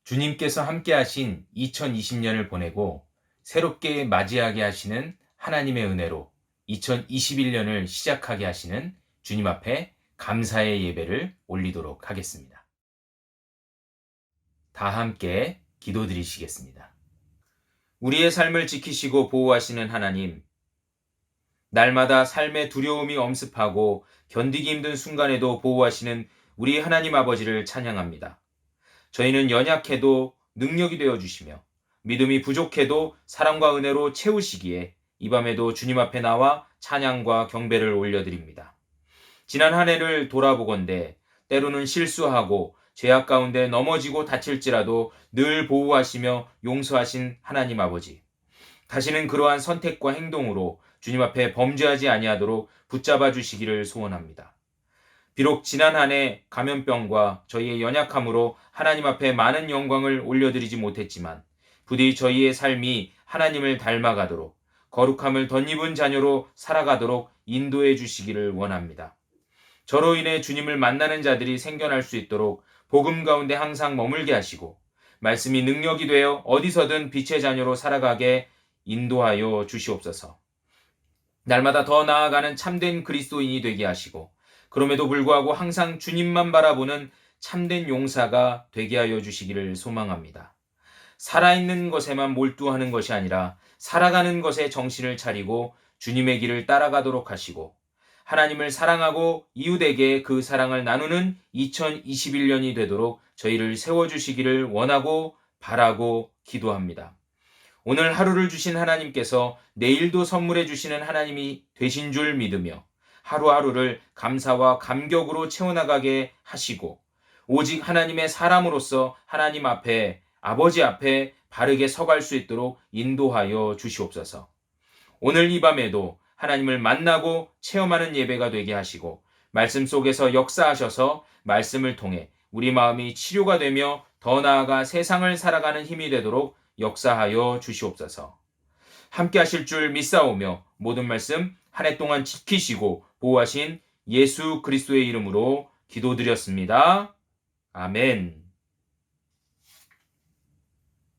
주님께서 함께 하신 2020년을 보내고 새롭게 맞이하게 하시는 하나님의 은혜로 2021년을 시작하게 하시는 주님 앞에 감사의 예배를 올리도록 하겠습니다. 다 함께 기도드리시겠습니다. 우리의 삶을 지키시고 보호하시는 하나님, 날마다 삶의 두려움이 엄습하고 견디기 힘든 순간에도 보호하시는 우리 하나님 아버지를 찬양합니다. 저희는 연약해도 능력이 되어주시며 믿음이 부족해도 사랑과 은혜로 채우시기에 이 밤에도 주님 앞에 나와 찬양과 경배를 올려드립니다. 지난 한 해를 돌아보건대 때로는 실수하고 죄악 가운데 넘어지고 다칠지라도 늘 보호하시며 용서하신 하나님 아버지, 다시는 그러한 선택과 행동으로 주님 앞에 범죄하지 아니하도록 붙잡아 주시기를 소원합니다. 비록 지난 한 해 감염병과 저희의 연약함으로 하나님 앞에 많은 영광을 올려드리지 못했지만 부디 저희의 삶이 하나님을 닮아가도록 거룩함을 덧입은 자녀로 살아가도록 인도해 주시기를 원합니다. 저로 인해 주님을 만나는 자들이 생겨날 수 있도록 복음 가운데 항상 머물게 하시고 말씀이 능력이 되어 어디서든 빛의 자녀로 살아가게 인도하여 주시옵소서. 날마다 더 나아가는 참된 그리스도인이 되게 하시고 그럼에도 불구하고 항상 주님만 바라보는 참된 용사가 되게 하여 주시기를 소망합니다. 살아있는 것에만 몰두하는 것이 아니라 살아가는 것에 정신을 차리고 주님의 길을 따라가도록 하시고 하나님을 사랑하고 이웃에게 그 사랑을 나누는 2021년이 되도록 저희를 세워주시기를 원하고 바라고 기도합니다. 오늘 하루를 주신 하나님께서 내일도 선물해 주시는 하나님이 되신 줄 믿으며 하루하루를 감사와 감격으로 채워나가게 하시고 오직 하나님의 사람으로서 하나님 앞에 아버지 앞에 바르게 서갈 수 있도록 인도하여 주시옵소서. 오늘 이 밤에도 하나님을 만나고 체험하는 예배가 되게 하시고 말씀 속에서 역사하셔서 말씀을 통해 우리 마음이 치료가 되며 더 나아가 세상을 살아가는 힘이 되도록 역사하여 주시옵소서. 함께 하실 줄 믿사오며 모든 말씀 한 해 동안 지키시고 보호하신 예수 그리스도의 이름으로 기도드렸습니다. 아멘.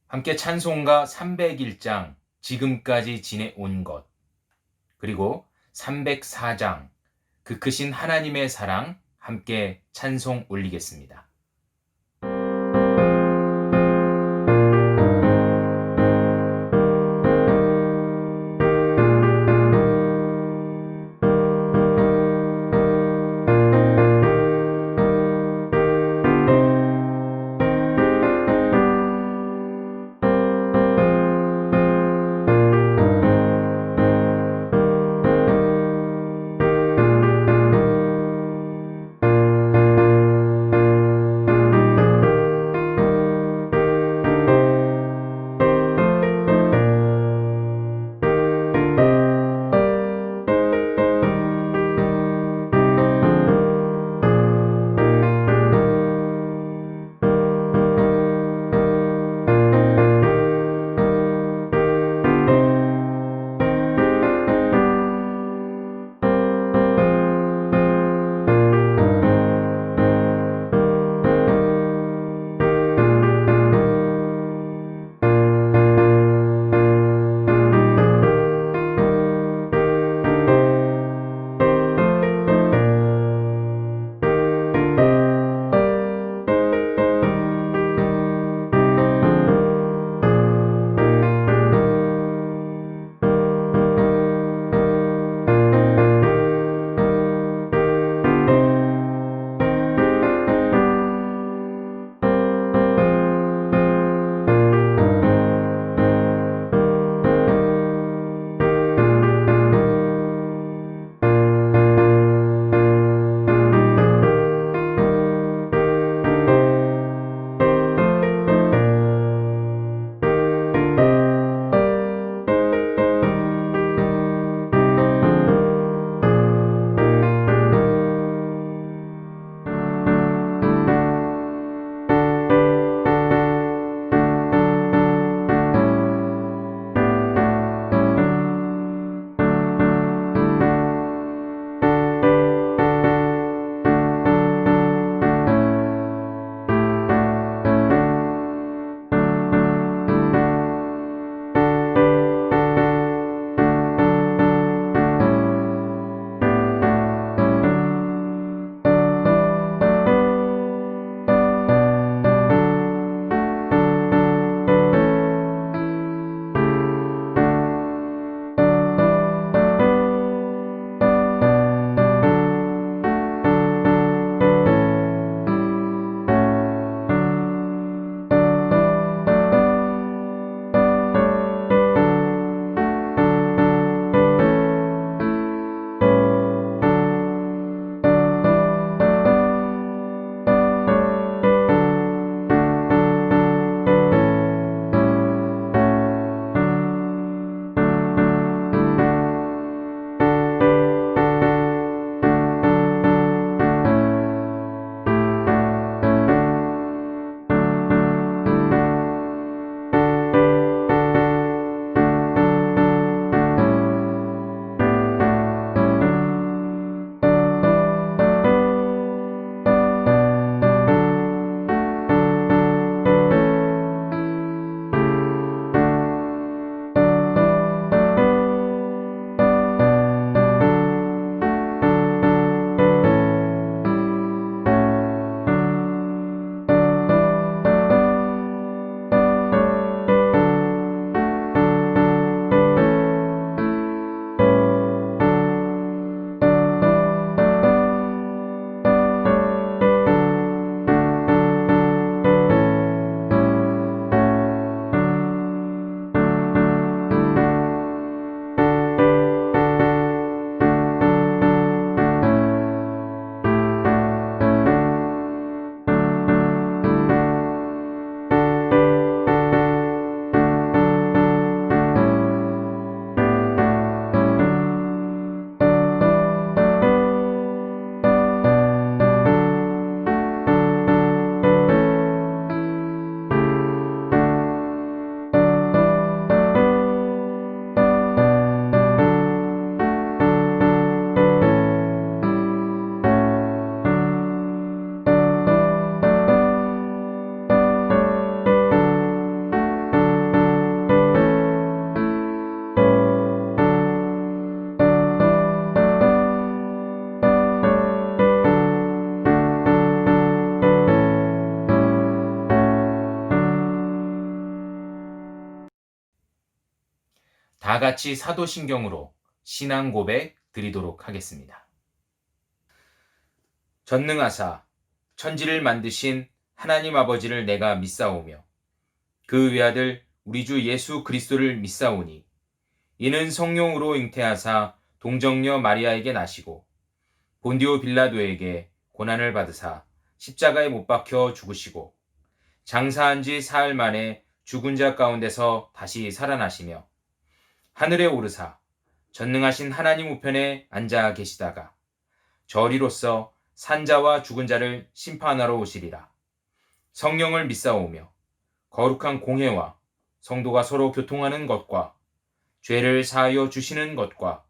함께 찬송가 301장 지금까지 지내온 것, 그리고 304장 그 크신 하나님의 사랑 함께 찬송 올리겠습니다. 다 같이 사도신경으로 신앙 고백 드리도록 하겠습니다. 전능하사 천지를 만드신 하나님 아버지를 내가 믿사오며 그 외아들 우리 주 예수 그리스도를 믿사오니 이는 성령으로 잉태하사 동정녀 마리아에게 나시고 본디오 빌라도에게 고난을 받으사 십자가에 못 박혀 죽으시고 장사한 지 사흘 만에 죽은 자 가운데서 다시 살아나시며 하늘에 오르사 전능하신 하나님 우편에 앉아 계시다가 저리로서 산자와 죽은 자를 심판하러 오시리라. 성령을 믿사오며 거룩한 공회와 성도가 서로 교통하는 것과 죄를 사하여 주시는 것과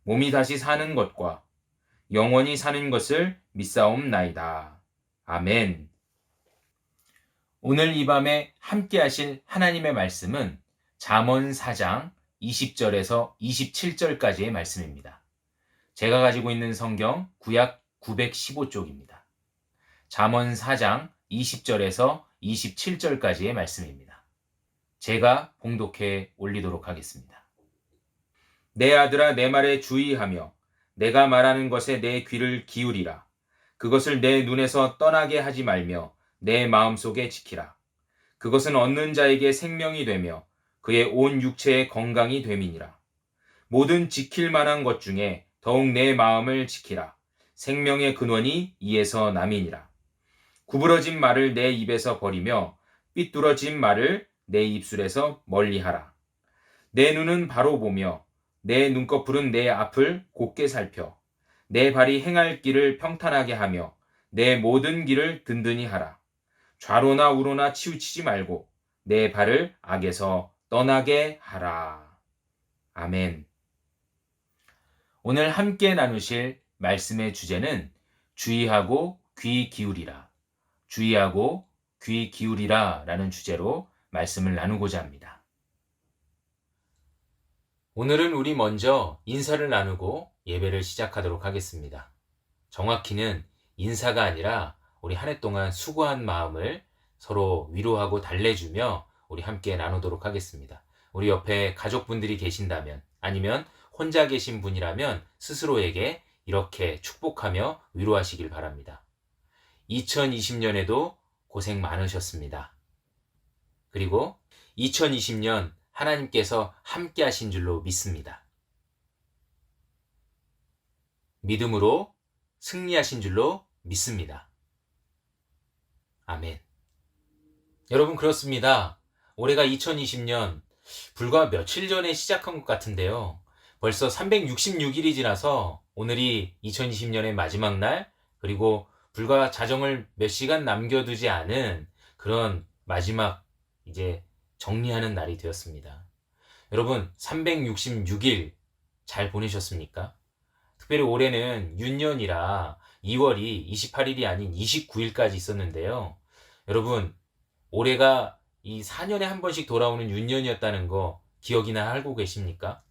몸이 다시 사는 것과 영원히 사는 것을 믿사옵나이다. 아멘. 오늘 이 밤에 함께 하실 하나님의 말씀은 잠언 4장 20절에서 27절까지의 말씀입니다. 제가 가지고 있는 성경 구약 915쪽입니다. 잠언 4장 20절에서 27절까지의 말씀입니다. 제가 봉독해 올리도록 하겠습니다. 내 아들아 내 말에 주의하며 내가 말하는 것에 내 귀를 기울이라. 그것을 내 눈에서 떠나게 하지 말며 내 마음속에 지키라. 그것은 얻는 자에게 생명이 되며 그의 온 육체의 건강이 됨이니라. 모든 지킬 만한 것 중에 더욱 내 마음을 지키라. 생명의 근원이 이에서 남이니라. 구부러진 말을 내 입에서 버리며 삐뚤어진 말을 내 입술에서 멀리하라. 내 눈은 바로 보며 내 눈꺼풀은 내 앞을 곧게 살펴 내 발이 행할 길을 평탄하게 하며 내 모든 길을 든든히 하라. 좌로나 우로나 치우치지 말고 내 발을 악에서 떠나게 하라. 아멘. 오늘 함께 나누실 말씀의 주제는 주의하고 귀 기울이라. 주의하고 귀 기울이라 라는 주제로 말씀을 나누고자 합니다. 오늘은 우리 먼저 인사를 나누고 예배를 시작하도록 하겠습니다. 정확히는 인사가 아니라 우리 한 해 동안 수고한 마음을 서로 위로하고 달래주며 우리 함께 나누도록 하겠습니다. 우리 옆에 가족분들이 계신다면 아니면 혼자 계신 분이라면 스스로에게 이렇게 축복하며 위로하시길 바랍니다. 2020년에도 고생 많으셨습니다. 그리고 2020년 하나님께서 함께 하신 줄로 믿습니다. 믿음으로 승리하신 줄로 믿습니다. 아멘. 여러분 그렇습니다. 올해가 2020년 불과 며칠 전에 시작한 것 같은데요. 벌써 366일이 지나서 오늘이 2020년의 마지막 날 그리고 불과 자정을 몇 시간 남겨두지 않은 그런 마지막 이제 정리하는 날이 되었습니다. 여러분 366일 잘 보내셨습니까? 특별히 올해는 윤년이라 2월이 28일이 아닌 29일까지 있었는데요. 여러분 올해가 이 4년에 한 번씩 돌아오는 윤년이었다는 거 기억이나 하고 계십니까?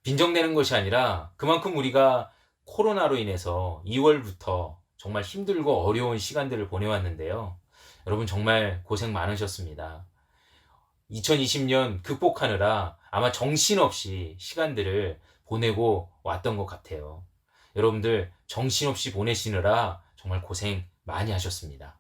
빈정대는 것이 아니라 그만큼 우리가 코로나로 인해서 2월부터 정말 힘들고 어려운 시간들을 보내왔는데요. 여러분 정말 고생 많으셨습니다. 2020년 극복하느라 아마 정신없이 시간들을 보내고 왔던 것 같아요. 여러분들 정신없이 보내시느라 정말 고생 많이 하셨습니다.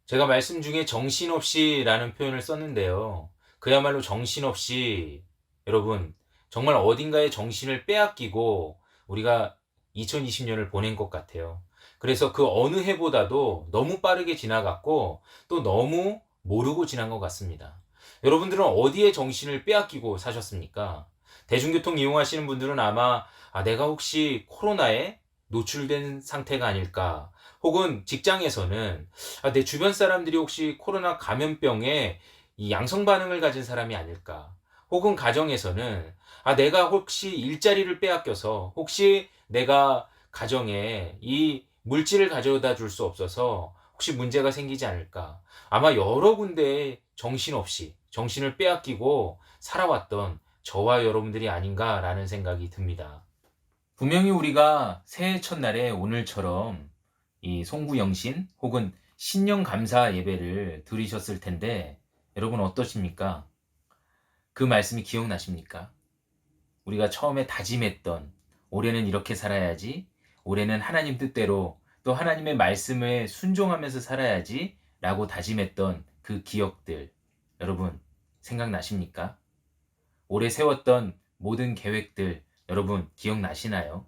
제가 말씀 중에 정신없이라는 표현을 썼는데요. 그야말로 정신없이 여러분 정말 어딘가에 정신을 빼앗기고 우리가 2020년을 보낸 것 같아요. 그래서 그 어느 해보다도 너무 빠르게 지나갔고 또 너무 모르고 지난 것 같습니다. 여러분들은 어디에 정신을 빼앗기고 사셨습니까? 대중교통 이용하시는 분들은 아마 내가 혹시 코로나에 노출된 상태가 아닐까 혹은 직장에서는 내 주변 사람들이 혹시 코로나 감염병에 이 양성 반응을 가진 사람이 아닐까 혹은 가정에서는 내가 혹시 일자리를 빼앗겨서 혹시 내가 가정에 이 물질을 가져다 줄 수 없어서 혹시 문제가 생기지 않을까 아마 여러 군데에 정신없이 정신을 빼앗기고 살아왔던 저와 여러분들이 아닌가라는 생각이 듭니다. 분명히 우리가 새해 첫날에 오늘처럼 이 송구영신 혹은 신년 감사 예배를 드리셨을 텐데 여러분 어떠십니까? 그 말씀이 기억나십니까? 우리가 처음에 다짐했던 올해는 이렇게 살아야지, 올해는 하나님 뜻대로 또 하나님의 말씀에 순종하면서 살아야지 라고 다짐했던 그 기억들, 여러분 생각나십니까? 올해 세웠던 모든 계획들 여러분 기억나시나요?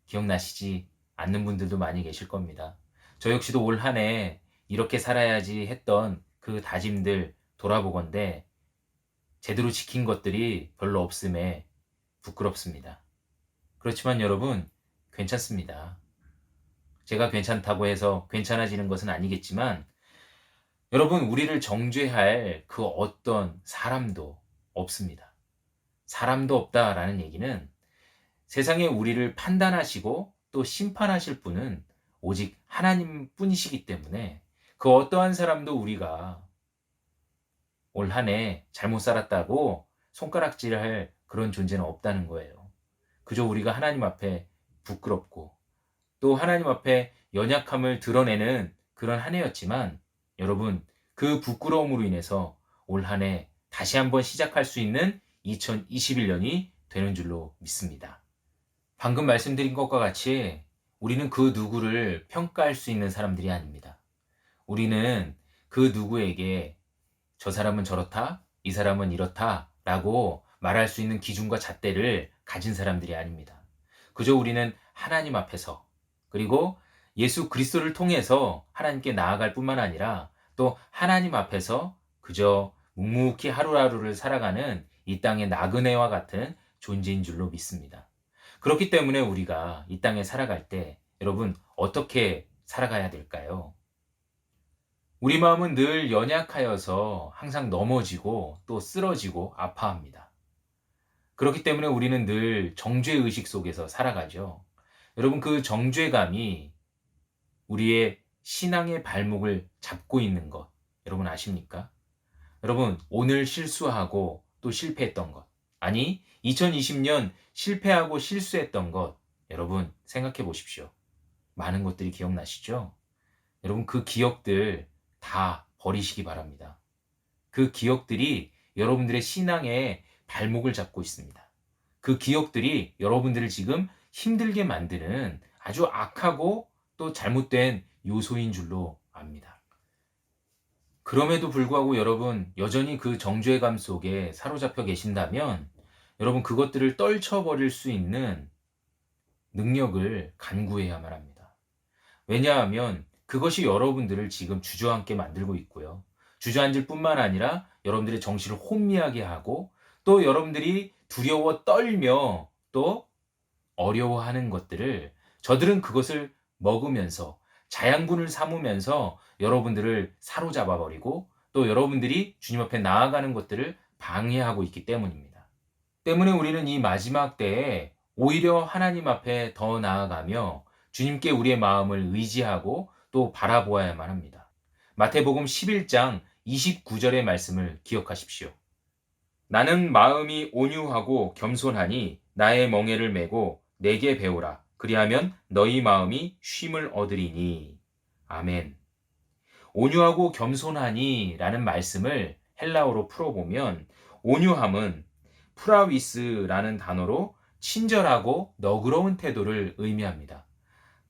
기억나시지 않는 분들도 많이 계실 겁니다. 저 역시도 올 한 해 이렇게 살아야지 했던 그 다짐들 돌아보건대 제대로 지킨 것들이 별로 없음에 부끄럽습니다. 그렇지만 여러분 괜찮습니다. 제가 괜찮다고 해서 괜찮아지는 것은 아니겠지만 여러분 우리를 정죄할 그 어떤 사람도 없습니다. 사람도 없다라는 얘기는 세상에 우리를 판단하시고 또 심판하실 분은 오직 하나님 뿐이시기 때문에 그 어떠한 사람도 우리가 올 한 해 잘못 살았다고 손가락질할 그런 존재는 없다는 거예요. 그저 우리가 하나님 앞에 부끄럽고 또 하나님 앞에 연약함을 드러내는 그런 한 해였지만 여러분 그 부끄러움으로 인해서 올 한 해 다시 한번 시작할 수 있는 2021년이 되는 줄로 믿습니다. 방금 말씀드린 것과 같이 우리는 그 누구를 평가할 수 있는 사람들이 아닙니다. 우리는 그 누구에게 저 사람은 저렇다, 이 사람은 이렇다 라고 말할 수 있는 기준과 잣대를 가진 사람들이 아닙니다. 그저 우리는 하나님 앞에서 그리고 예수 그리스도를 통해서 하나님께 나아갈 뿐만 아니라 또 하나님 앞에서 그저 묵묵히 하루하루를 살아가는 이 땅의 나그네와 같은 존재인 줄로 믿습니다. 그렇기 때문에 우리가 이 땅에 살아갈 때 여러분 어떻게 살아가야 될까요? 우리 마음은 늘 연약하여서 항상 넘어지고 또 쓰러지고 아파합니다. 그렇기 때문에 우리는 늘 정죄의식 속에서 살아가죠. 여러분 그 정죄감이 우리의 신앙의 발목을 잡고 있는 것 여러분 아십니까? 여러분 오늘 실수하고 또 실패했던 것 아니 2020년 실패하고 실수했던 것 여러분 생각해 보십시오. 많은 것들이 기억나시죠? 여러분 그 기억들 다 버리시기 바랍니다. 그 기억들이 여러분들의 신앙의 발목을 잡고 있습니다. 그 기억들이 여러분들을 지금 힘들게 만드는 아주 악하고 또 잘못된 요소인 줄로 압니다. 그럼에도 불구하고 여러분 여전히 그 정죄감 속에 사로잡혀 계신다면 여러분 그것들을 떨쳐버릴 수 있는 능력을 간구해야만 합니다. 왜냐하면 그것이 여러분들을 지금 주저앉게 만들고 있고요. 주저앉을 뿐만 아니라 여러분들의 정신을 혼미하게 하고 또 여러분들이 두려워 떨며 또 어려워하는 것들을 저들은 그것을 먹으면서 자양분을 삼으면서 여러분들을 사로잡아 버리고 또 여러분들이 주님 앞에 나아가는 것들을 방해하고 있기 때문입니다. 때문에 우리는 이 마지막 때에 오히려 하나님 앞에 더 나아가며 주님께 우리의 마음을 의지하고 또 바라보아야만 합니다. 마태복음 11장 29절의 말씀을 기억하십시오. 나는 마음이 온유하고 겸손하니 나의 멍에를 메고 내게 배우라. 그리하면 너희 마음이 쉼을 얻으리니. 아멘. 온유하고 겸손하니 라는 말씀을 헬라어로 풀어보면 온유함은 프라위스라는 단어로 친절하고 너그러운 태도를 의미합니다.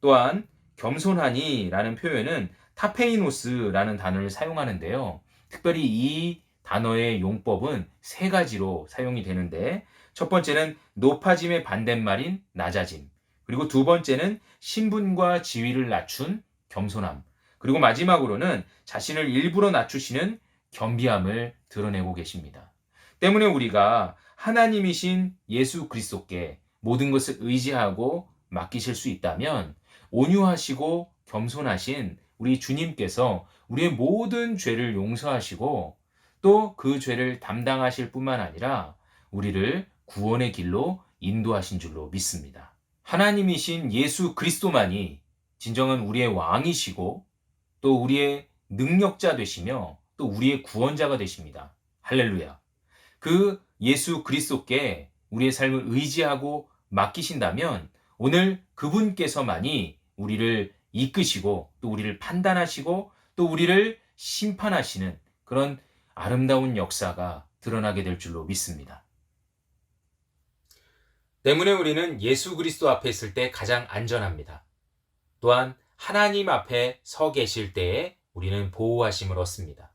또한 겸손하니 라는 표현은 타페이노스라는 단어를 사용하는데요. 특별히 이 단어의 용법은 세 가지로 사용이 되는데 첫 번째는 높아짐의 반대말인 낮아짐, 그리고 두 번째는 신분과 지위를 낮춘 겸손함, 그리고 마지막으로는 자신을 일부러 낮추시는 겸비함을 드러내고 계십니다. 때문에 우리가 하나님이신 예수 그리스도께 모든 것을 의지하고 맡기실 수 있다면 온유하시고 겸손하신 우리 주님께서 우리의 모든 죄를 용서하시고 또 그 죄를 담당하실 뿐만 아니라 우리를 구원의 길로 인도하신 줄로 믿습니다. 하나님이신 예수 그리스도만이 진정한 우리의 왕이시고 또 우리의 능력자 되시며 또 우리의 구원자가 되십니다. 할렐루야. 그 예수 그리스도께 우리의 삶을 의지하고 맡기신다면 오늘 그분께서만이 우리를 이끄시고 또 우리를 판단하시고 또 우리를 심판하시는 그런 아름다운 역사가 드러나게 될 줄로 믿습니다. 때문에 우리는 예수 그리스도 앞에 있을 때 가장 안전합니다. 또한 하나님 앞에 서 계실 때에 우리는 보호하심을 얻습니다.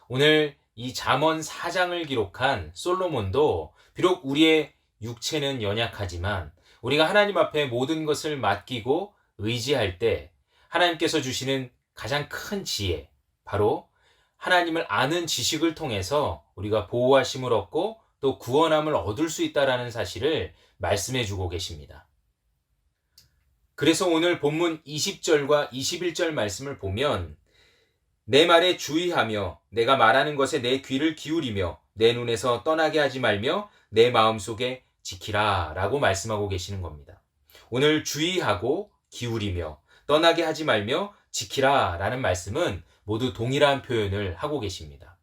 오늘 이 잠언 4장을 기록한 솔로몬도 비록 우리의 육체는 연약하지만 우리가 하나님 앞에 모든 것을 맡기고 의지할 때 하나님께서 주시는 가장 큰 지혜, 바로 하나님을 아는 지식을 통해서 우리가 보호하심을 얻고 또 구원함을 얻을 수 있다는 사실을 말씀해 주고 계십니다. 그래서 오늘 본문 20절과 21절 말씀을 보면 내 말에 주의하며 내가 말하는 것에 내 귀를 기울이며 내 눈에서 떠나게 하지 말며 내 마음속에 지키라 라고 말씀하고 계시는 겁니다. 오늘 주의하고 기울이며 떠나게 하지 말며 지키라 라는 말씀은 모두 동일한 표현을 하고 계십니다.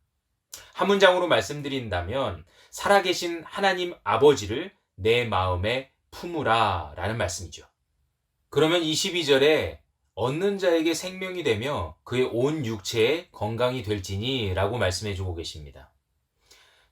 한 문장으로 말씀드린다면 살아계신 하나님 아버지를 내 마음에 품으라 라는 말씀이죠. 그러면 22절에 얻는 자에게 생명이 되며 그의 온 육체에 건강이 될지니 라고 말씀해 주고 계십니다.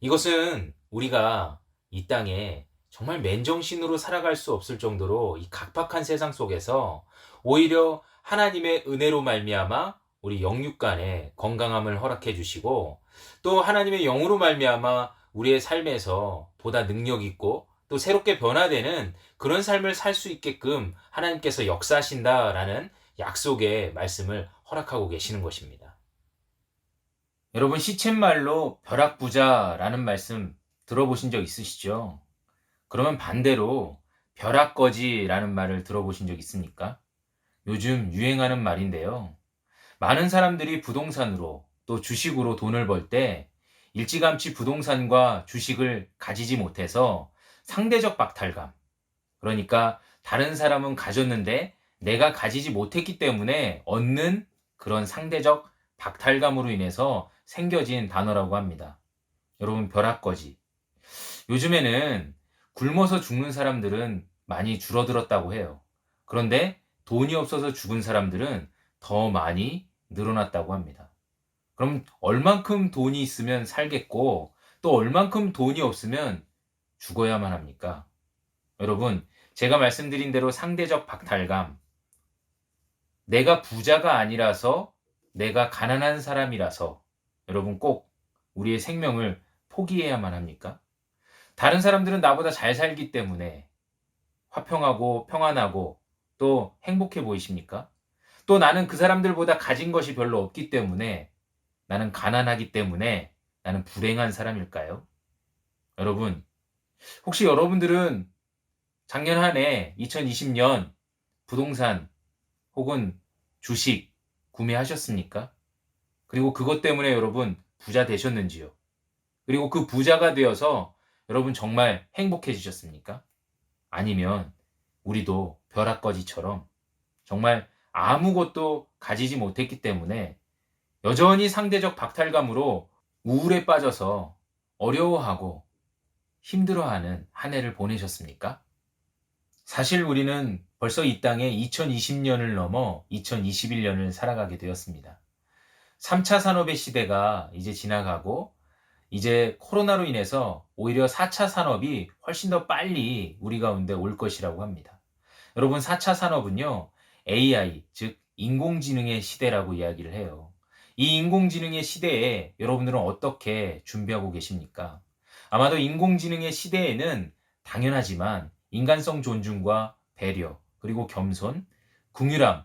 이것은 우리가 이 땅에 정말 맨정신으로 살아갈 수 없을 정도로 이 각박한 세상 속에서 오히려 하나님의 은혜로 말미암아 우리 영육간에 건강함을 허락해 주시고 또 하나님의 영으로 말미암아 우리의 삶에서 보다 능력 있고 또 새롭게 변화되는 그런 삶을 살 수 있게끔 하나님께서 역사하신다라는 약속의 말씀을 허락하고 계시는 것입니다. 여러분 시쳇말로 벼락부자라는 말씀 들어보신 적 있으시죠? 그러면 반대로 벼락거지라는 말을 들어보신 적 있습니까? 요즘 유행하는 말인데요. 많은 사람들이 부동산으로 또 주식으로 돈을 벌 때 일찌감치 부동산과 주식을 가지지 못해서 상대적 박탈감, 그러니까 다른 사람은 가졌는데 내가 가지지 못했기 때문에 얻는 그런 상대적 박탈감으로 인해서 생겨진 단어라고 합니다. 여러분 벼락거지. 요즘에는 굶어서 죽는 사람들은 많이 줄어들었다고 해요. 그런데 돈이 없어서 죽은 사람들은 더 많이 늘어났다고 합니다. 그럼 얼만큼 돈이 있으면 살겠고 또 얼만큼 돈이 없으면 죽어야만 합니까? 여러분, 제가 말씀드린 대로 상대적 박탈감, 내가 부자가 아니라서 내가 가난한 사람이라서 여러분 꼭 우리의 생명을 포기해야만 합니까? 다른 사람들은 나보다 잘 살기 때문에 화평하고 평안하고 또 행복해 보이십니까? 또 나는 그 사람들보다 가진 것이 별로 없기 때문에 나는 가난하기 때문에 나는 불행한 사람일까요? 여러분, 혹시 여러분들은 작년 한 해 2020년 부동산 혹은 주식 구매하셨습니까? 그리고 그것 때문에 여러분 부자 되셨는지요? 그리고 그 부자가 되어서 여러분 정말 행복해지셨습니까? 아니면 우리도 벼락거지처럼 정말 아무것도 가지지 못했기 때문에 여전히 상대적 박탈감으로 우울에 빠져서 어려워하고 힘들어하는 한 해를 보내셨습니까? 사실 우리는 벌써 이 땅에 2020년을 넘어 2021년을 살아가게 되었습니다. 3차 산업의 시대가 이제 지나가고 이제 코로나로 인해서 오히려 4차 산업이 훨씬 더 빨리 우리 가운데 올 것이라고 합니다. 여러분 4차 산업은요, AI, 즉 인공지능의 시대라고 이야기를 해요. 이 인공지능의 시대에 여러분들은 어떻게 준비하고 계십니까? 아마도 인공지능의 시대에는 당연하지만 인간성 존중과 배려, 그리고 겸손, 긍휼함,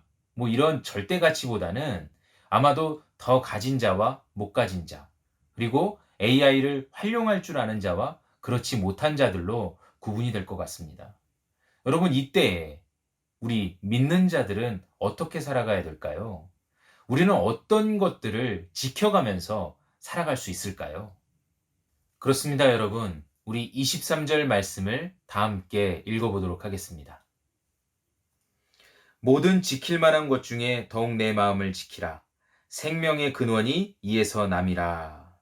이런 절대 가치보다는 아마도 더 가진 자와 못 가진 자, 그리고 AI를 활용할 줄 아는 자와 그렇지 못한 자들로 구분이 될 것 같습니다. 여러분, 이때에 우리 믿는 자들은 어떻게 살아가야 될까요? 우리는 어떤 것들을 지켜가면서 살아갈 수 있을까요? 그렇습니다, 여러분. 우리 23절 말씀을 다 함께 읽어보도록 하겠습니다. 모든 지킬 만한 것 중에 더욱 내 마음을 지키라. 생명의 근원이 이에서 남이라.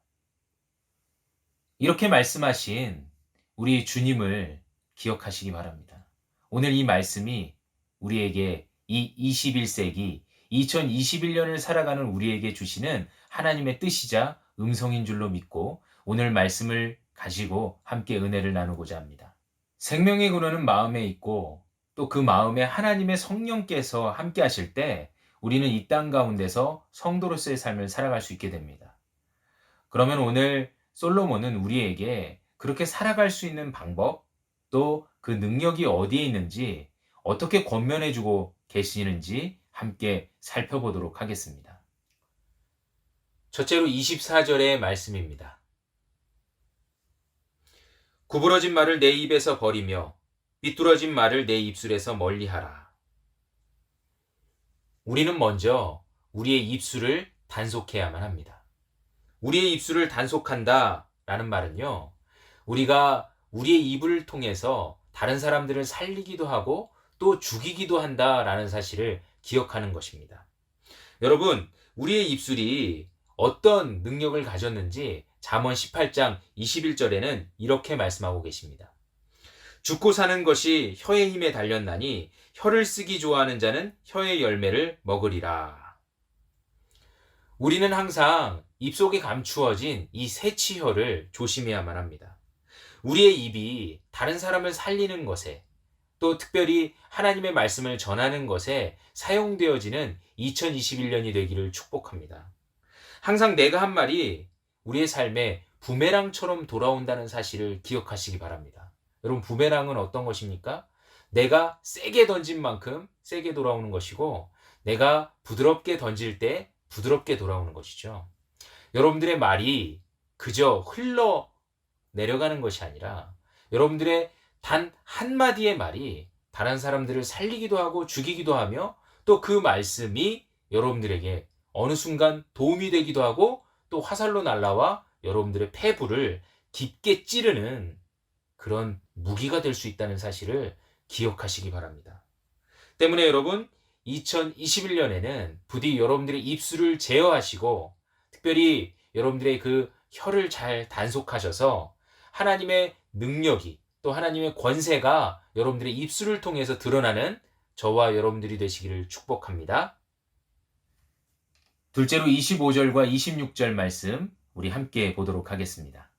이렇게 말씀하신 우리 주님을 기억하시기 바랍니다. 오늘 이 말씀이 우리에게 이 21세기 2021년을 살아가는 우리에게 주시는 하나님의 뜻이자 음성인 줄로 믿고 오늘 말씀을 가지고 함께 은혜를 나누고자 합니다. 생명의 근원은 마음에 있고 또 그 마음에 하나님의 성령께서 함께 하실 때 우리는 이 땅 가운데서 성도로서의 삶을 살아갈 수 있게 됩니다. 그러면 오늘 솔로몬은 우리에게 그렇게 살아갈 수 있는 방법, 또 그 능력이 어디에 있는지, 어떻게 권면해 주고 계시는지 함께 살펴보도록 하겠습니다. 첫째로 24절의 말씀입니다. 구부러진 말을 내 입에서 버리며 삐뚤어진 말을 내 입술에서 멀리하라. 우리는 먼저 우리의 입술을 단속해야만 합니다. 우리의 입술을 단속한다 라는 말은요, 우리가 우리의 입을 통해서 다른 사람들을 살리기도 하고 또 죽이기도 한다 라는 사실을 기억하는 것입니다. 여러분, 우리의 입술이 어떤 능력을 가졌는지 잠언 18장 21절에는 이렇게 말씀하고 계십니다. 죽고 사는 것이 혀의 힘에 달렸나니 혀를 쓰기 좋아하는 자는 혀의 열매를 먹으리라. 우리는 항상 입속에 감추어진 이 새치혀를 조심해야만 합니다. 우리의 입이 다른 사람을 살리는 것에, 또 특별히 하나님의 말씀을 전하는 것에 사용되어지는 2021년이 되기를 축복합니다. 항상 내가 한 말이 우리의 삶에 부메랑처럼 돌아온다는 사실을 기억하시기 바랍니다. 여러분, 부메랑은 어떤 것입니까? 내가 세게 던진 만큼 세게 돌아오는 것이고, 내가 부드럽게 던질 때 부드럽게 돌아오는 것이죠. 여러분들의 말이 그저 흘러 내려가는 것이 아니라 여러분들의 단 한마디의 말이 다른 사람들을 살리기도 하고 죽이기도 하며, 또 그 말씀이 여러분들에게 어느 순간 도움이 되기도 하고 또 화살로 날아와 여러분들의 폐부를 깊게 찌르는 그런 무기가 될 수 있다는 사실을 기억하시기 바랍니다. 때문에 여러분, 2021년에는 부디 여러분들의 입술을 제어하시고 특별히 여러분들의 그 혀를 잘 단속하셔서 하나님의 능력이, 또 하나님의 권세가 여러분들의 입술을 통해서 드러나는 저와 여러분들이 되시기를 축복합니다. 둘째로 25절과 26절 말씀 우리 함께 보도록 하겠습니다.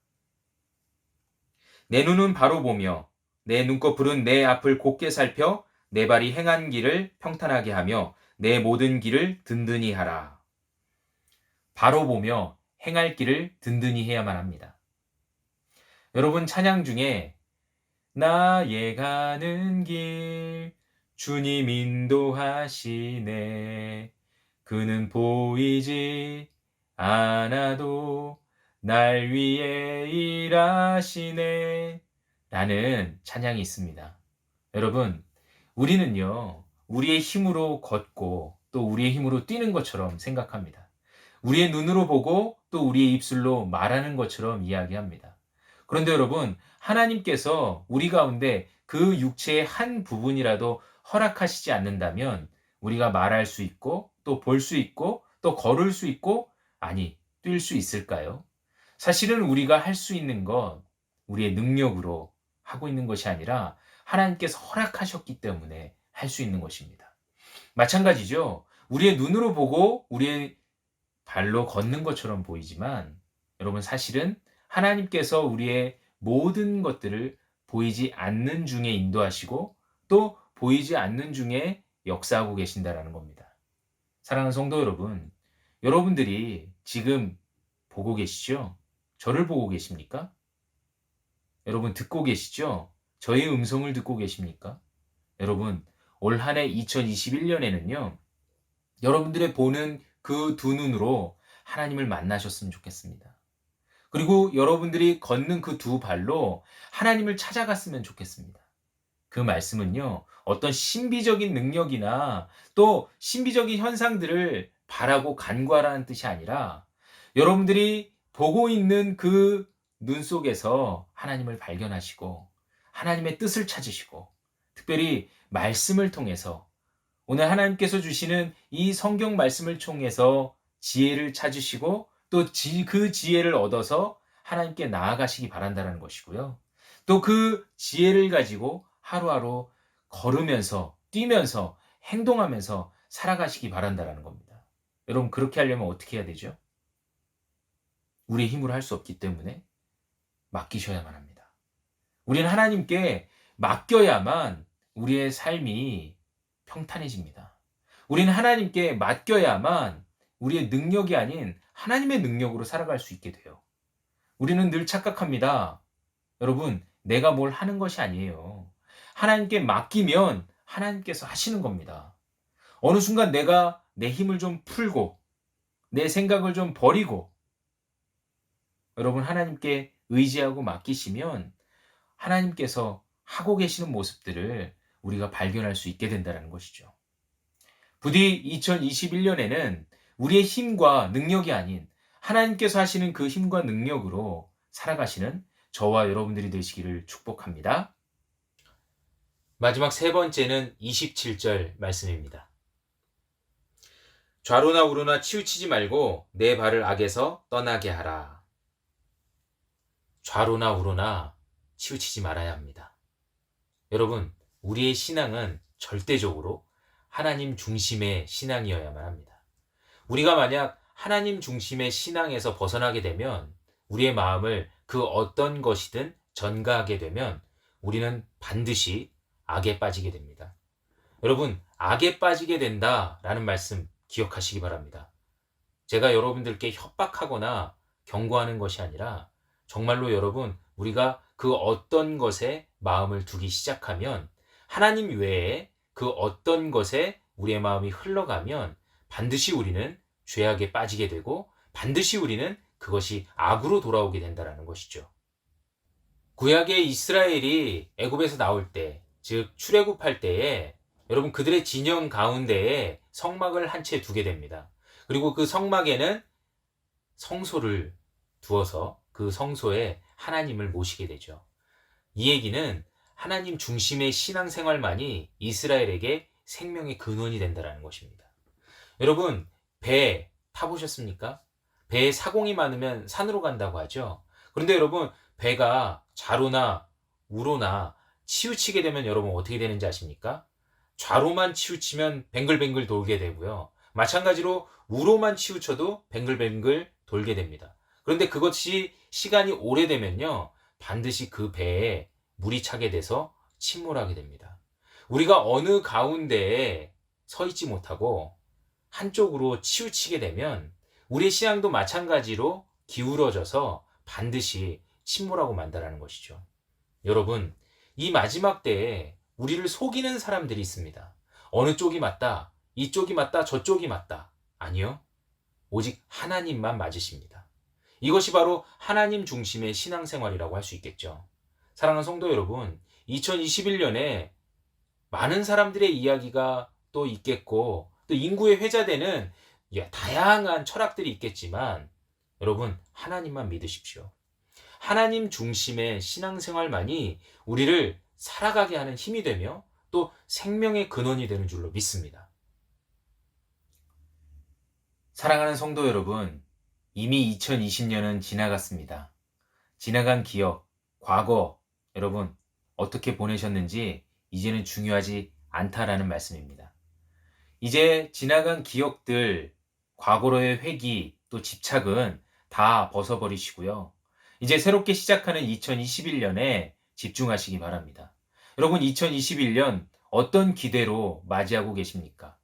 내 눈은 바로 보며 내 눈꺼풀은 내 앞을 곧게 살펴 내 발이 행한 길을 평탄하게 하며 내 모든 길을 든든히 하라. 바로 보며 행할 길을 든든히 해야만 합니다. 여러분, 찬양 중에 나의 가는 길 주님 인도하시네, 그는 보이지 않아도 날 위해 일하시네 라는 찬양이 있습니다. 여러분, 우리는요, 우리의 힘으로 걷고 또 우리의 힘으로 뛰는 것처럼 생각합니다. 우리의 눈으로 보고 또 우리의 입술로 말하는 것처럼 이야기합니다. 그런데 여러분, 하나님께서 우리 가운데 그 육체의 한 부분이라도 허락하시지 않는다면 우리가 말할 수 있고 또 볼 수 있고 또 걸을 수 있고, 아니, 뛸 수 있을까요? 사실은 우리가 할 수 있는 것, 우리의 능력으로 하고 있는 것이 아니라 하나님께서 허락하셨기 때문에 할 수 있는 것입니다. 마찬가지죠. 우리의 눈으로 보고 우리의 발로 걷는 것처럼 보이지만 여러분, 사실은 하나님께서 우리의 모든 것들을 보이지 않는 중에 인도하시고 또 보이지 않는 중에 역사하고 계신다라는 겁니다. 사랑하는 성도 여러분, 여러분들이 지금 보고 계시죠? 저를 보고 계십니까? 여러분, 듣고 계시죠? 저의 음성을 듣고 계십니까? 여러분, 올 한 해 2021년에는요, 여러분들의 보는 그 두 눈으로 하나님을 만나셨으면 좋겠습니다. 그리고 여러분들이 걷는 그 두 발로 하나님을 찾아갔으면 좋겠습니다. 그 말씀은요, 어떤 신비적인 능력이나 또 신비적인 현상들을 바라고 간구하라는 뜻이 아니라 여러분들이 보고 있는 그 눈 속에서 하나님을 발견하시고 하나님의 뜻을 찾으시고 특별히 말씀을 통해서 오늘 하나님께서 주시는 이 성경 말씀을 통해서 지혜를 찾으시고 또 그 지혜를 얻어서 하나님께 나아가시기 바란다는 것이고요. 또 그 지혜를 가지고 하루하루 걸으면서 뛰면서 행동하면서 살아가시기 바란다는 겁니다. 여러분, 그렇게 하려면 어떻게 해야 되죠? 우리의 힘으로 할 수 없기 때문에 맡기셔야만 합니다. 우리는 하나님께 맡겨야만 우리의 삶이 평탄해집니다. 우리는 하나님께 맡겨야만 우리의 능력이 아닌 하나님의 능력으로 살아갈 수 있게 돼요. 우리는 늘 착각합니다. 여러분, 내가 뭘 하는 것이 아니에요. 하나님께 맡기면 하나님께서 하시는 겁니다. 어느 순간 내가 내 힘을 좀 풀고 내 생각을 좀 버리고 여러분 하나님께 의지하고 맡기시면 하나님께서 하고 계시는 모습들을 우리가 발견할 수 있게 된다는 것이죠. 부디 2021년에는 우리의 힘과 능력이 아닌 하나님께서 하시는 그 힘과 능력으로 살아가시는 저와 여러분들이 되시기를 축복합니다. 마지막 세 번째는 27절 말씀입니다. 좌로나 우로나 치우치지 말고 내 발을 악에서 떠나게 하라. 좌로나 우로나 치우치지 말아야 합니다. 여러분, 우리의 신앙은 절대적으로 하나님 중심의 신앙이어야만 합니다. 우리가 만약 하나님 중심의 신앙에서 벗어나게 되면 우리의 마음을 그 어떤 것이든 전가하게 되면 우리는 반드시 악에 빠지게 됩니다. 여러분, 악에 빠지게 된다라는 말씀 기억하시기 바랍니다. 제가 여러분들께 협박하거나 경고하는 것이 아니라 정말로 여러분, 우리가 그 어떤 것에 마음을 두기 시작하면 하나님 외에 그 어떤 것에 우리의 마음이 흘러가면 반드시 우리는 죄악에 빠지게 되고 반드시 우리는 그것이 악으로 돌아오게 된다는 것이죠. 구약의 이스라엘이 애굽에서 나올 때, 즉 출애굽할 때에 여러분 그들의 진영 가운데에 성막을 한 채 두게 됩니다. 그리고 그 성막에는 성소를 두어서 그 성소에 하나님을 모시게 되죠. 이 얘기는 하나님 중심의 신앙생활만이 이스라엘에게 생명의 근원이 된다는 것입니다. 여러분, 배 타보셨습니까? 배에 사공이 많으면 산으로 간다고 하죠. 그런데 여러분, 배가 좌로나 우로나 치우치게 되면 여러분 어떻게 되는지 아십니까? 좌로만 치우치면 뱅글뱅글 돌게 되고요. 마찬가지로 우로만 치우쳐도 뱅글뱅글 돌게 됩니다. 그런데 그것이 시간이 오래되면요, 반드시 그 배에 물이 차게 돼서 침몰하게 됩니다. 우리가 어느 가운데에 서 있지 못하고 한쪽으로 치우치게 되면 우리의 신앙도 마찬가지로 기울어져서 반드시 침몰하고 만다라는 것이죠. 여러분, 이 마지막 때에 우리를 속이는 사람들이 있습니다. 어느 쪽이 맞다, 이쪽이 맞다, 저쪽이 맞다. 아니요. 오직 하나님만 맞으십니다. 이것이 바로 하나님 중심의 신앙생활이라고 할 수 있겠죠. 사랑하는 성도 여러분, 2021년에 많은 사람들의 이야기가 또 있겠고 또 인구에 회자되는 다양한 철학들이 있겠지만 여러분, 하나님만 믿으십시오. 하나님 중심의 신앙생활만이 우리를 살아가게 하는 힘이 되며 또 생명의 근원이 되는 줄로 믿습니다. 사랑하는 성도 여러분, 이미 2020년은 지나갔습니다. 지나간 기억, 과거, 여러분 어떻게 보내셨는지 이제는 중요하지 않다라는 말씀입니다. 이제 지나간 기억들, 과거로의 회귀, 또 집착은 다 벗어버리시고요. 이제 새롭게 시작하는 2021년에 집중하시기 바랍니다. 여러분, 2021년 어떤 기대로 맞이하고 계십니까?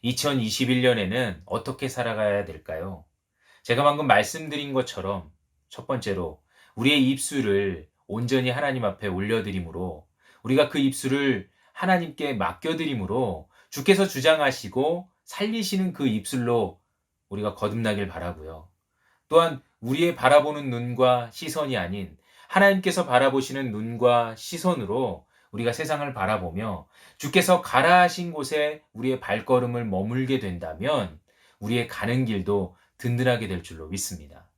2021년에는 어떻게 살아가야 될까요? 제가 방금 말씀드린 것처럼 첫 번째로 우리의 입술을 온전히 하나님 앞에 올려드림으로, 우리가 그 입술을 하나님께 맡겨드림으로 주께서 주장하시고 살리시는 그 입술로 우리가 거듭나길 바라고요. 또한 우리의 바라보는 눈과 시선이 아닌 하나님께서 바라보시는 눈과 시선으로 우리가 세상을 바라보며 주께서 가라 하신 곳에 우리의 발걸음을 머물게 된다면 우리의 가는 길도 든든하게 될 줄로 믿습니다.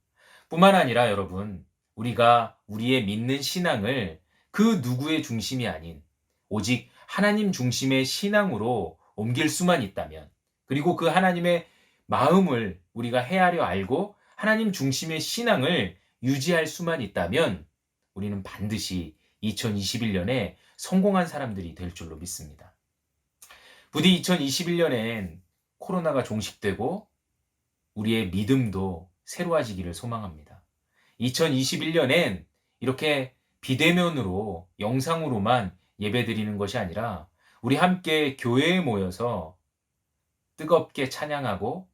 뿐만 아니라 여러분, 우리가 우리의 믿는 신앙을 그 누구의 중심이 아닌 오직 하나님 중심의 신앙으로 옮길 수만 있다면, 그리고 그 하나님의 마음을 우리가 헤아려 알고 하나님 중심의 신앙을 유지할 수만 있다면 우리는 반드시 2021년에 성공한 사람들이 될 줄로 믿습니다. 부디 2021년엔 코로나가 종식되고 우리의 믿음도 새로워지기를 소망합니다. 2021년엔 이렇게 비대면으로 영상으로만 예배드리는 것이 아니라 우리 함께 교회에 모여서 뜨겁게 찬양하고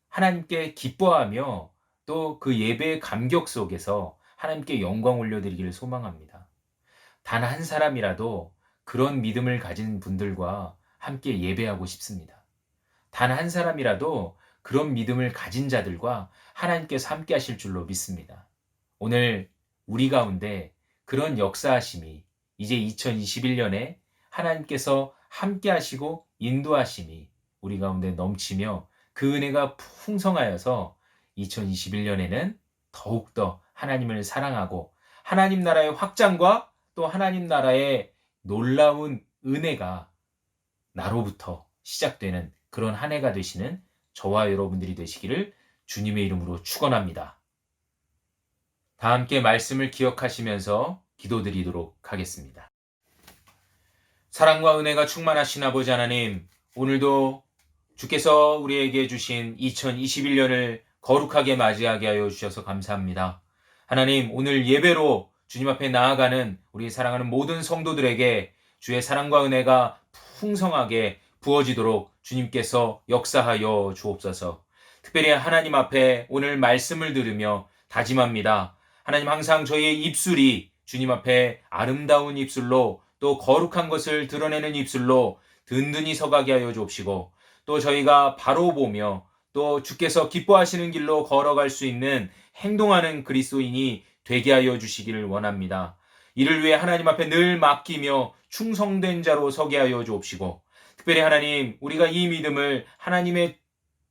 하나님께 기뻐하며 또 그 예배의 감격 속에서 하나님께 영광 올려드리기를 소망합니다. 단 한 사람이라도 그런 믿음을 가진 분들과 함께 예배하고 싶습니다. 단 한 사람이라도 그런 믿음을 가진 자들과 하나님께서 함께 하실 줄로 믿습니다. 오늘 우리 가운데 그런 역사하심이 이제 2021년에 하나님께서 함께 하시고 인도하심이 우리 가운데 넘치며 그 은혜가 풍성하여서 2021년에는 더욱더 하나님을 사랑하고 하나님 나라의 확장과 또 하나님 나라의 놀라운 은혜가 나로부터 시작되는 그런 한 해가 되시는 저와 여러분들이 되시기를 주님의 이름으로 축원합니다. 다 함께 말씀을 기억하시면서 기도드리도록 하겠습니다. 사랑과 은혜가 충만하신 아버지 하나님, 오늘도 주께서 우리에게 주신 2021년을 거룩하게 맞이하게 하여 주셔서 감사합니다. 하나님, 오늘 예배로 주님 앞에 나아가는 우리 사랑하는 모든 성도들에게 주의 사랑과 은혜가 풍성하게 부어지도록 주님께서 역사하여 주옵소서. 특별히 하나님 앞에 오늘 말씀을 들으며 다짐합니다. 하나님, 항상 저희의 입술이 주님 앞에 아름다운 입술로 또 거룩한 것을 드러내는 입술로 든든히 서가게 하여 주옵시고, 또 저희가 바로 보며 또 주께서 기뻐하시는 길로 걸어갈 수 있는 행동하는 그리스도인이 되게 하여 주시기를 원합니다. 이를 위해 하나님 앞에 늘 맡기며 충성된 자로 서게 하여 주옵시고, 특별히 하나님, 우리가 이 믿음을 하나님의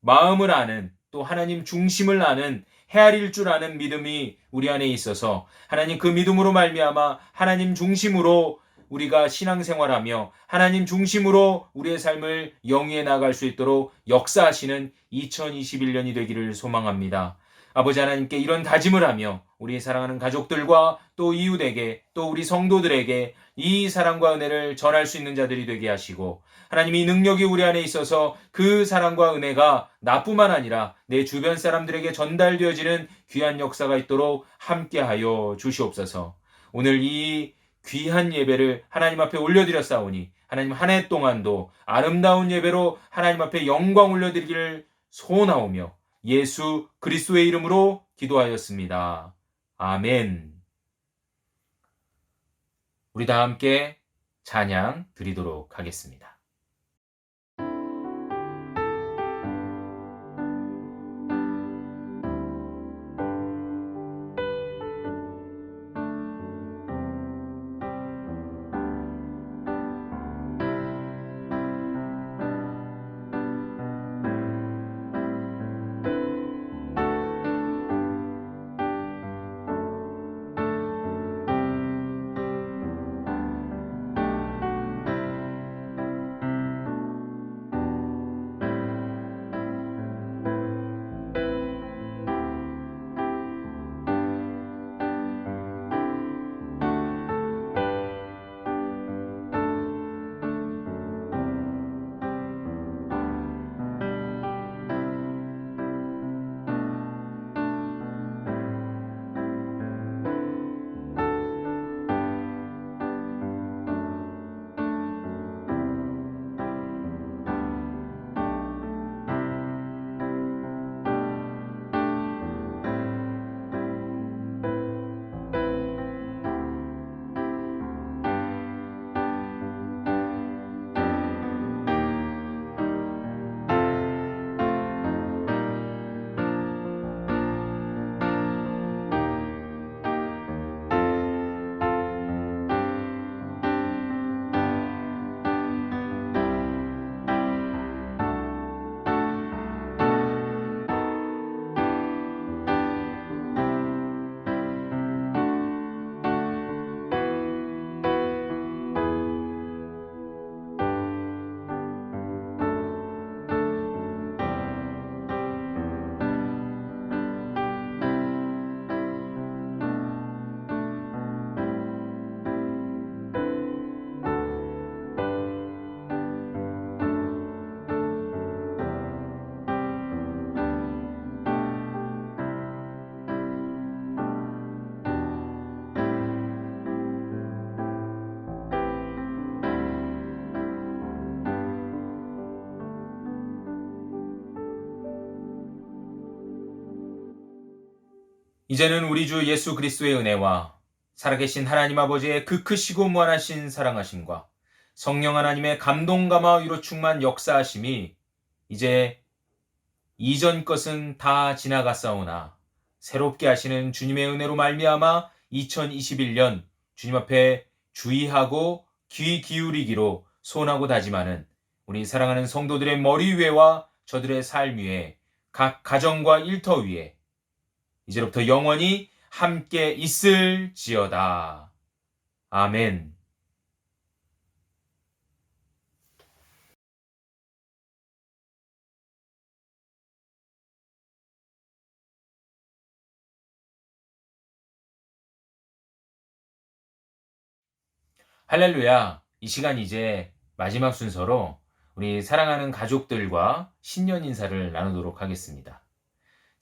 마음을 아는, 또 하나님 중심을 아는, 헤아릴 줄 아는 믿음이 우리 안에 있어서 하나님 그 믿음으로 말미암아 하나님 중심으로 우리가 신앙생활하며 하나님 중심으로 우리의 삶을 영위해 나갈 수 있도록 역사하시는 2021년이 되기를 소망합니다. 아버지 하나님께 이런 다짐을 하며 우리 사랑하는 가족들과 또 이웃에게 또 우리 성도들에게 이 사랑과 은혜를 전할 수 있는 자들이 되게 하시고, 하나님 이 능력이 우리 안에 있어서 그 사랑과 은혜가 나뿐만 아니라 내 주변 사람들에게 전달되어지는 귀한 역사가 있도록 함께하여 주시옵소서. 오늘 이 귀한 예배를 하나님 앞에 올려드렸사오니 하나님 한 해 동안도 아름다운 예배로 하나님 앞에 영광 올려드리기를 소원하오며 예수 그리스도의 이름으로 기도하였습니다. 아멘. 우리 다 함께 찬양 드리도록 하겠습니다. 이제는 우리 주 예수 그리스도의 은혜와 살아계신 하나님 아버지의 그 크시고 무한하신 사랑하심과 성령 하나님의 감동 감화위로 충만 역사하심이 이제 이전 것은 다 지나갔사오나 새롭게 하시는 주님의 은혜로 말미암아 2021년 주님 앞에 주의하고 귀 기울이기로 소원하고 다짐하는 우리 사랑하는 성도들의 머리 위에와 저들의 삶 위에 각 가정과 일터 위에 이제로부터 영원히 함께 있을지어다. 아멘. 할렐루야. 이 시간 이제 마지막 순서로 우리 사랑하는 가족들과 신년 인사를 나누도록 하겠습니다.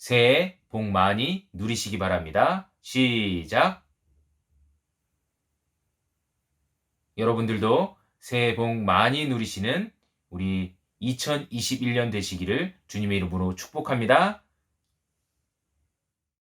새해 복 많이 누리시기 바랍니다. 시작. 여러분들도 새해 복 많이 누리시는 우리 2021년 되시기를 주님의 이름으로 축복합니다.